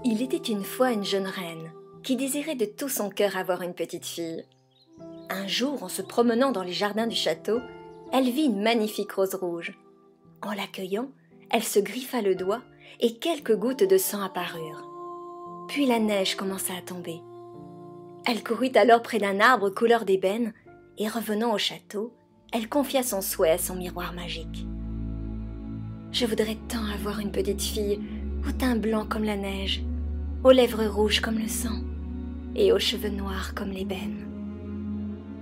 Il était une fois une jeune reine qui désirait de tout son cœur avoir une petite fille. Un jour, en se promenant dans les jardins du château, elle vit une magnifique rose rouge. En l'accueillant, elle se griffa le doigt et quelques gouttes de sang apparurent. Puis la neige commença à tomber. Elle courut alors près d'un arbre couleur d'ébène et revenant au château, elle confia son souhait à son miroir magique. « Je voudrais tant avoir une petite fille au teint blanc comme la neige, aux lèvres rouges comme le sang et aux cheveux noirs comme l'ébène. »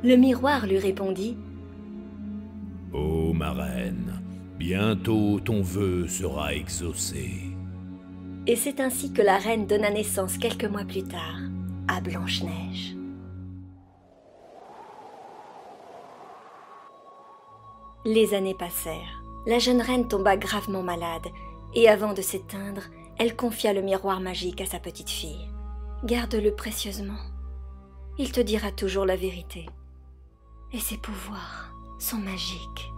Le miroir lui répondit « Ô ma reine, bientôt ton vœu sera exaucé. » Et c'est ainsi que la reine donna naissance quelques mois plus tard à Blanche-Neige. Les années passèrent. La jeune reine tomba gravement malade et avant de s'éteindre, elle confia le miroir magique à sa petite fille. « Garde-le précieusement. Il te dira toujours la vérité. Et ses pouvoirs sont magiques. »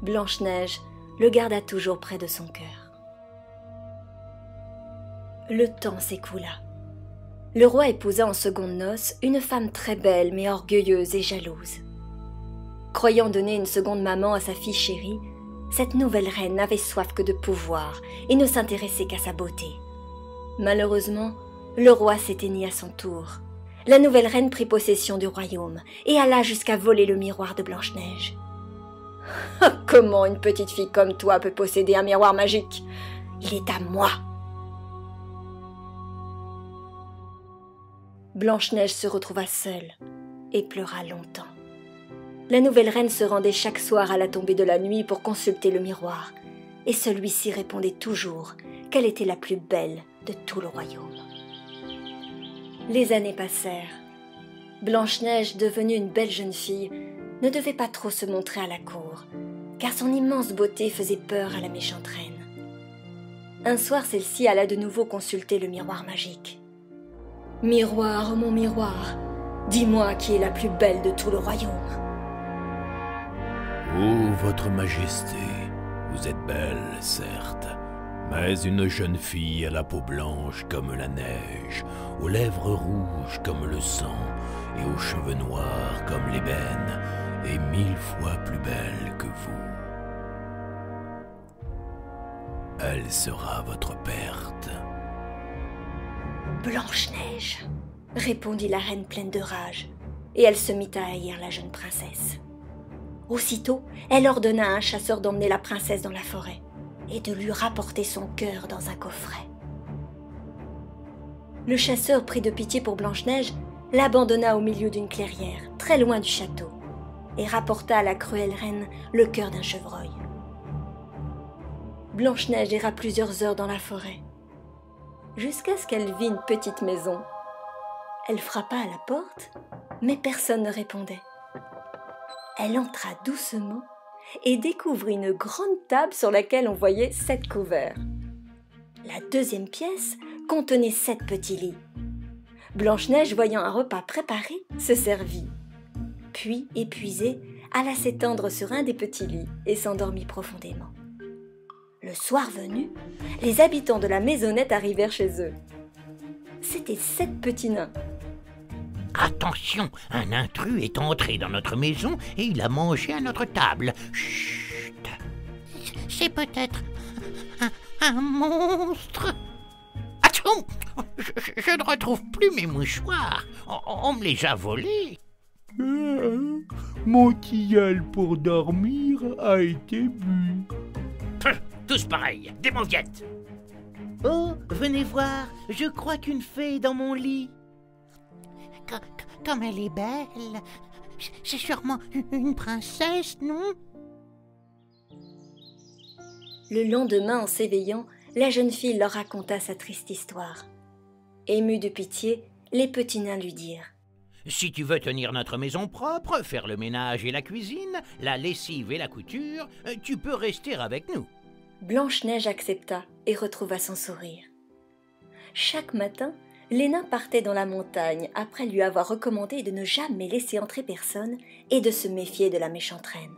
Blanche-Neige le garda toujours près de son cœur. Le temps s'écoula. Le roi épousa en secondes noces une femme très belle mais orgueilleuse et jalouse. Croyant donner une seconde maman à sa fille chérie, cette nouvelle reine n'avait soif que de pouvoir et ne s'intéressait qu'à sa beauté. Malheureusement, le roi s'éteignit à son tour. La nouvelle reine prit possession du royaume et alla jusqu'à voler le miroir de Blanche-Neige. « Comment une petite fille comme toi peut posséder un miroir magique? Il est à moi !» Blanche-Neige se retrouva seule et pleura longtemps. La nouvelle reine se rendait chaque soir à la tombée de la nuit pour consulter le miroir, et celui-ci répondait toujours qu'elle était la plus belle de tout le royaume. Les années passèrent. Blanche-Neige, devenue une belle jeune fille, ne devait pas trop se montrer à la cour, car son immense beauté faisait peur à la méchante reine. Un soir, celle-ci alla de nouveau consulter le miroir magique. « Miroir, mon miroir, dis-moi qui est la plus belle de tout le royaume. » Ô votre majesté, vous êtes belle, certes, mais une jeune fille à la peau blanche comme la neige, aux lèvres rouges comme le sang et aux cheveux noirs comme l'ébène, est 1000 fois plus belle que vous. Elle sera votre perte. « Blanche-Neige !» répondit la reine pleine de rage, et elle se mit à haïr la jeune princesse. Aussitôt, elle ordonna à un chasseur d'emmener la princesse dans la forêt et de lui rapporter son cœur dans un coffret. Le chasseur, pris de pitié pour Blanche-Neige, l'abandonna au milieu d'une clairière, très loin du château, et rapporta à la cruelle reine le cœur d'un chevreuil. Blanche-Neige erra plusieurs heures dans la forêt, jusqu'à ce qu'elle vit une petite maison. Elle frappa à la porte, mais personne ne répondait. Elle entra doucement et découvrit une grande table sur laquelle on voyait 7 couverts. La deuxième pièce contenait 7 petits lits. Blanche-Neige, voyant un repas préparé, se servit. Puis, épuisée, alla s'étendre sur un des petits lits et s'endormit profondément. Le soir venu, les habitants de la maisonnette arrivèrent chez eux. C'étaient 7 petits nains. Attention, un intrus est entré dans notre maison et il a mangé à notre table. Chut! C'est peut-être un monstre. Attention! Je ne retrouve plus mes mouchoirs. On me les a volés. Mon tilleul pour dormir a été bu. Tous pareils, des mauviettes. Oh, venez voir, je crois qu'une fée est dans mon lit. Comme elle est belle. C'est sûrement une princesse, non? Le lendemain, en s'éveillant, la jeune fille leur raconta sa triste histoire. Émue de pitié, les petits nains lui dirent: « Si tu veux tenir notre maison propre, faire le ménage et la cuisine, la lessive et la couture, tu peux rester avec nous. » Blanche-Neige accepta et retrouva son sourire. Chaque matin, les nains partaient dans la montagne après lui avoir recommandé de ne jamais laisser entrer personne et de se méfier de la méchante reine.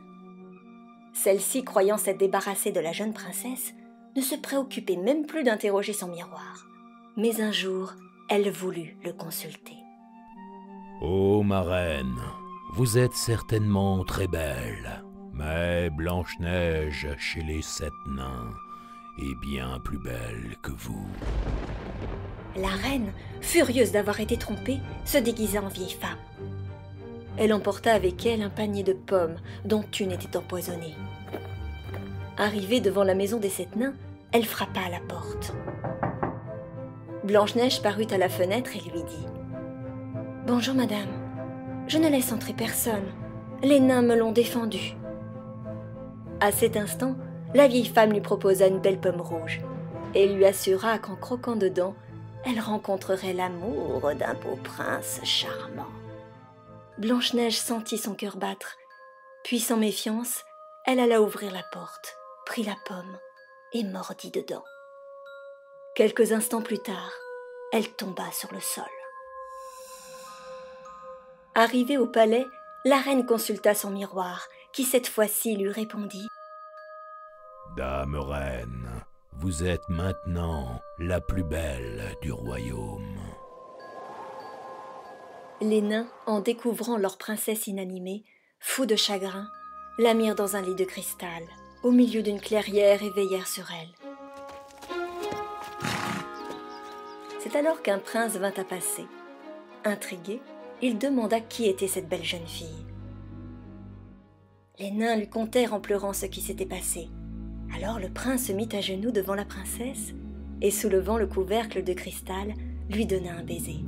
Celle-ci, croyant s'être débarrassée de la jeune princesse, ne se préoccupait même plus d'interroger son miroir. Mais un jour, elle voulut le consulter. « Ô ma reine, vous êtes certainement très belle, mais Blanche-Neige chez les 7 nains est bien plus belle que vous. » La reine, furieuse d'avoir été trompée, se déguisa en vieille femme. Elle emporta avec elle un panier de pommes dont une était empoisonnée. Arrivée devant la maison des 7 nains, elle frappa à la porte. Blanche-Neige parut à la fenêtre et lui dit « Bonjour madame, je ne laisse entrer personne, les nains me l'ont défendu. » À cet instant, la vieille femme lui proposa une belle pomme rouge et lui assura qu'en croquant dedans, elle rencontrerait l'amour d'un beau prince charmant. Blanche-Neige sentit son cœur battre, puis sans méfiance, elle alla ouvrir la porte, prit la pomme et mordit dedans. Quelques instants plus tard, elle tomba sur le sol. Arrivée au palais, la reine consulta son miroir, qui cette fois-ci lui répondit « Dame reine, vous êtes maintenant la plus belle du royaume. » Les nains, en découvrant leur princesse inanimée, fous de chagrin, la mirent dans un lit de cristal, au milieu d'une clairière et veillèrent sur elle. C'est alors qu'un prince vint à passer. Intrigué, il demanda qui était cette belle jeune fille. Les nains lui contèrent en pleurant ce qui s'était passé. Alors le prince se mit à genoux devant la princesse et, soulevant le couvercle de cristal, lui donna un baiser.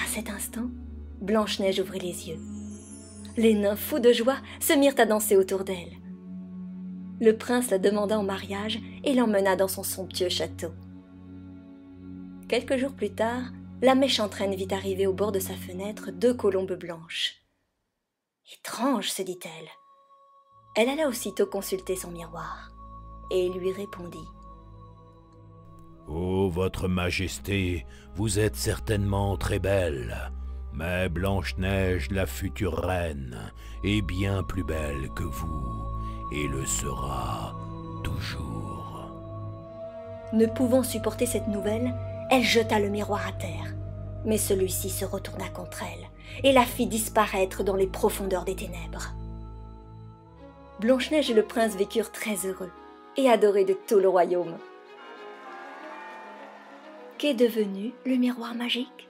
À cet instant, Blanche-Neige ouvrit les yeux. Les nains, fous de joie, se mirent à danser autour d'elle. Le prince la demanda en mariage et l'emmena dans son somptueux château. Quelques jours plus tard, la méchante reine vit arriver au bord de sa fenêtre 2 colombes blanches. « Étrange, se dit-elle. » Elle alla aussitôt consulter son miroir et lui répondit « Ô votre majesté, vous êtes certainement très belle, mais Blanche-Neige, la future reine, est bien plus belle que vous et le sera toujours. » Ne pouvant supporter cette nouvelle, elle jeta le miroir à terre, mais celui-ci se retourna contre elle et la fit disparaître dans les profondeurs des ténèbres. Blanche-Neige et le prince vécurent très heureux et adorés de tout le royaume. Qu'est devenu le miroir magique?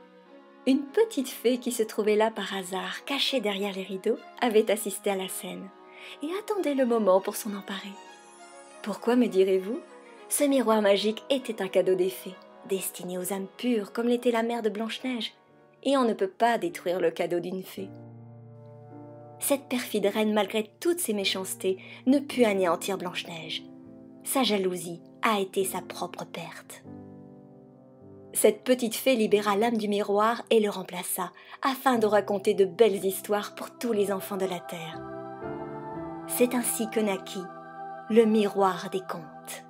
Une petite fée qui se trouvait là par hasard, cachée derrière les rideaux, avait assisté à la scène et attendait le moment pour s'en emparer. Pourquoi, me direz-vous? Ce miroir magique était un cadeau des fées, destiné aux âmes pures comme l'était la mère de Blanche-Neige, et on ne peut pas détruire le cadeau d'une fée. Cette perfide reine, malgré toutes ses méchancetés, ne put anéantir Blanche-Neige. Sa jalousie a été sa propre perte. Cette petite fée libéra l'âme du miroir et le remplaça, afin de raconter de belles histoires pour tous les enfants de la terre. C'est ainsi que naquit le miroir des contes.